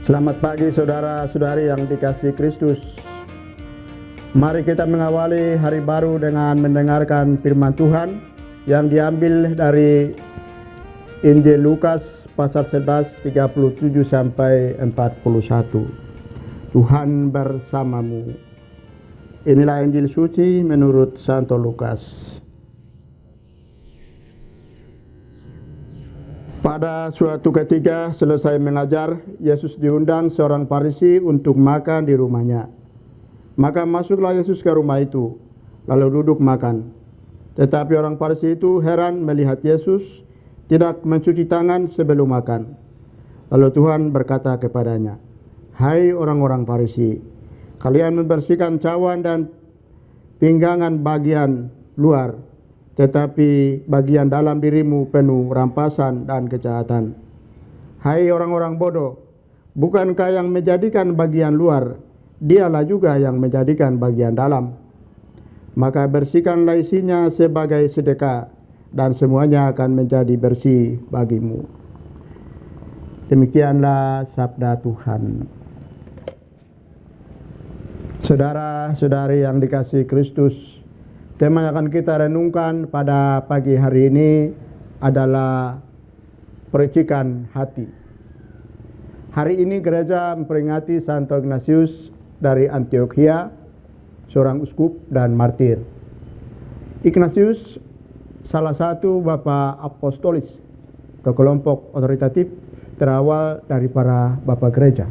Selamat pagi saudara-saudari yang dikasihi Kristus. Mari kita mengawali hari baru dengan mendengarkan firman Tuhan yang diambil dari Injil Lukas pasal 11 37 sampai 41. Tuhan bersamamu. Inilah Injil suci menurut Santo Lukas. Pada suatu ketika selesai mengajar, Yesus diundang seorang Farisi untuk makan di rumahnya. Maka masuklah Yesus ke rumah itu, lalu duduk makan. Tetapi orang Farisi itu heran melihat Yesus tidak mencuci tangan sebelum makan. Lalu Tuhan berkata kepadanya, "Hai orang-orang Farisi, kalian membersihkan cawan dan pinggangan bagian luar, tetapi bagian dalam dirimu penuh rampasan dan kejahatan. Hai orang-orang bodoh, bukankah yang menjadikan bagian luar, dialah juga yang menjadikan bagian dalam? Maka bersihkanlah isinya sebagai sedekah, dan semuanya akan menjadi bersih bagimu." Demikianlah sabda Tuhan. Saudara-saudari yang dikasihi Kristus, tema yang akan kita renungkan pada pagi hari ini adalah percikan hati. Hari ini gereja memperingati Santo Ignatius dari Antioquia, seorang uskup dan martir. Ignatius salah satu bapak apostolis atau kelompok otoritatif terawal dari para bapak gereja.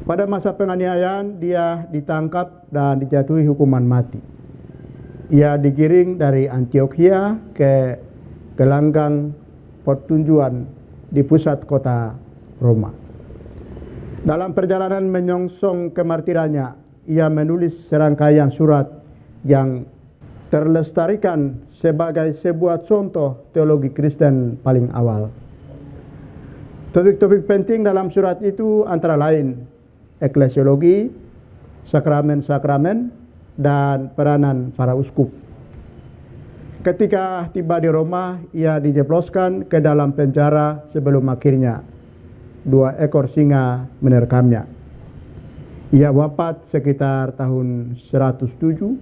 Pada masa penganiayaan dia ditangkap dan dijatuhi hukuman mati. Ia digiring dari Antioquia ke gelanggang pertunjuan di pusat kota Roma. Dalam perjalanan menyongsong kemartirannya, ia menulis serangkaian surat yang terlestarikan sebagai sebuah contoh teologi Kristen paling awal. Topik-topik penting dalam surat itu antara lain eklesiologi, sakramen-sakramen, dan peranan para uskup. Ketika tiba di Roma, ia dijebloskan ke dalam penjara sebelum akhirnya 2 ekor singa menerkamnya. Ia wafat sekitar tahun 107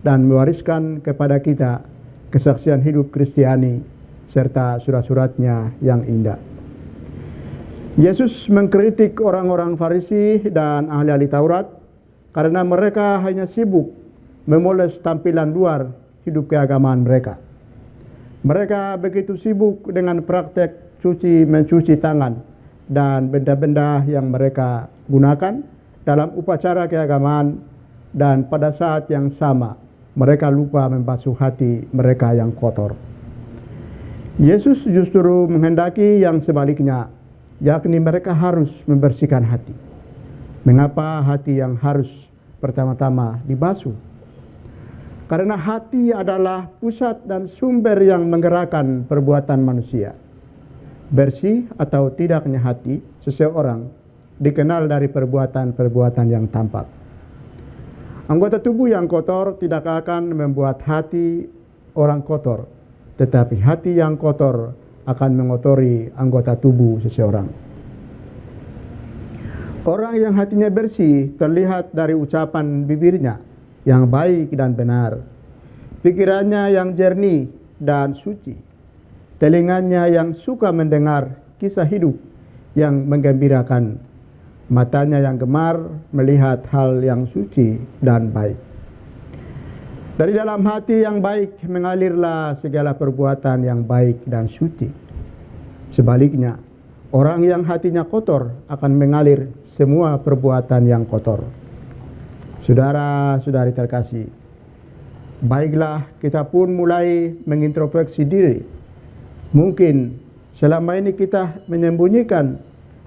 dan mewariskan kepada kita kesaksian hidup Kristiani serta surat-suratnya yang indah. Yesus mengkritik orang-orang Farisi dan ahli-ahli Taurat karena mereka hanya sibuk memoles tampilan luar hidup keagamaan mereka. Mereka begitu sibuk dengan praktek mencuci tangan dan benda-benda yang mereka gunakan dalam upacara keagamaan, dan pada saat yang sama mereka lupa membasuh hati mereka yang kotor. Yesus justru menghendaki yang sebaliknya, yakni mereka harus membersihkan hati. Mengapa hati yang harus pertama-tama dibasuh? Karena hati adalah pusat dan sumber yang menggerakkan perbuatan manusia. Bersih atau tidaknya hati seseorang dikenal dari perbuatan-perbuatan yang tampak. Anggota tubuh yang kotor tidak akan membuat hati orang kotor, tetapi hati yang kotor akan mengotori anggota tubuh seseorang. Orang yang hatinya bersih terlihat dari ucapan bibirnya yang baik dan benar, pikirannya yang jernih dan suci, telinganya yang suka mendengar kisah hidup yang menggembirakan, matanya yang gemar melihat hal yang suci dan baik. Dari dalam hati yang baik mengalirlah segala perbuatan yang baik dan suci. Sebaliknya, orang yang hatinya kotor akan mengalir semua perbuatan yang kotor. Saudara-saudari terkasih, baiklah kita pun mulai mengintrospeksi diri. Mungkin selama ini kita menyembunyikan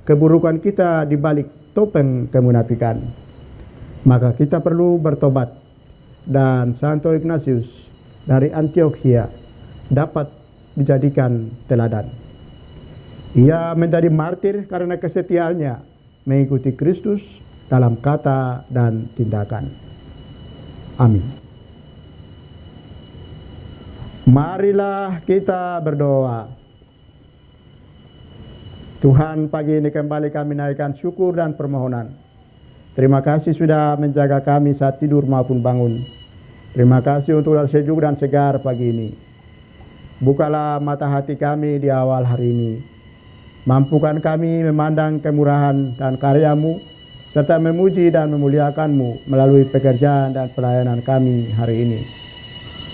keburukan kita di balik topeng kemunafikan. Maka kita perlu bertobat, dan Santo Ignatius dari Antioquia dapat dijadikan teladan. Ia menjadi martir karena kesetiaannya mengikuti Kristus dalam kata dan tindakan. Amin. Marilah kita berdoa. Tuhan, pagi ini kembali kami naikkan syukur dan permohonan. Terima kasih sudah menjaga kami saat tidur maupun bangun. Terima kasih untuk udara sejuk dan segar pagi ini. Bukalah mata hati kami di awal hari ini. Mampukan kami memandang kemurahan dan karya-Mu, serta memuji dan memuliakan-Mu melalui pekerjaan dan pelayanan kami hari ini.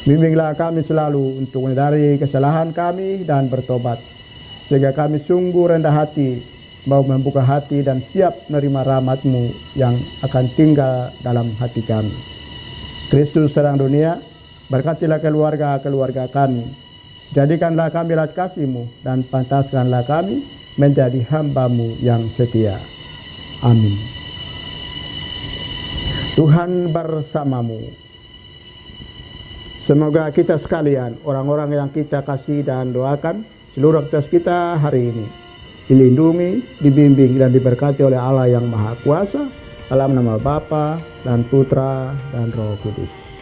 Bimbinglah kami selalu untuk menyadari kesalahan kami dan bertobat, sehingga kami sungguh rendah hati, mau membuka hati dan siap menerima rahmat-Mu yang akan tinggal dalam hati kami. Kristus terang dunia, berkatilah keluarga-keluarga kami. Jadikanlah kami alat kasih-Mu dan pantaskanlah kami menjadi hamba-Mu yang setia. Amin. Tuhan bersamamu. Semoga kita sekalian, orang-orang yang kita kasih dan doakan, seluruh aktivitas kita hari ini dilindungi, dibimbing, dan diberkati oleh Allah yang Maha Kuasa, dalam nama Bapa dan Putra dan Roh Kudus.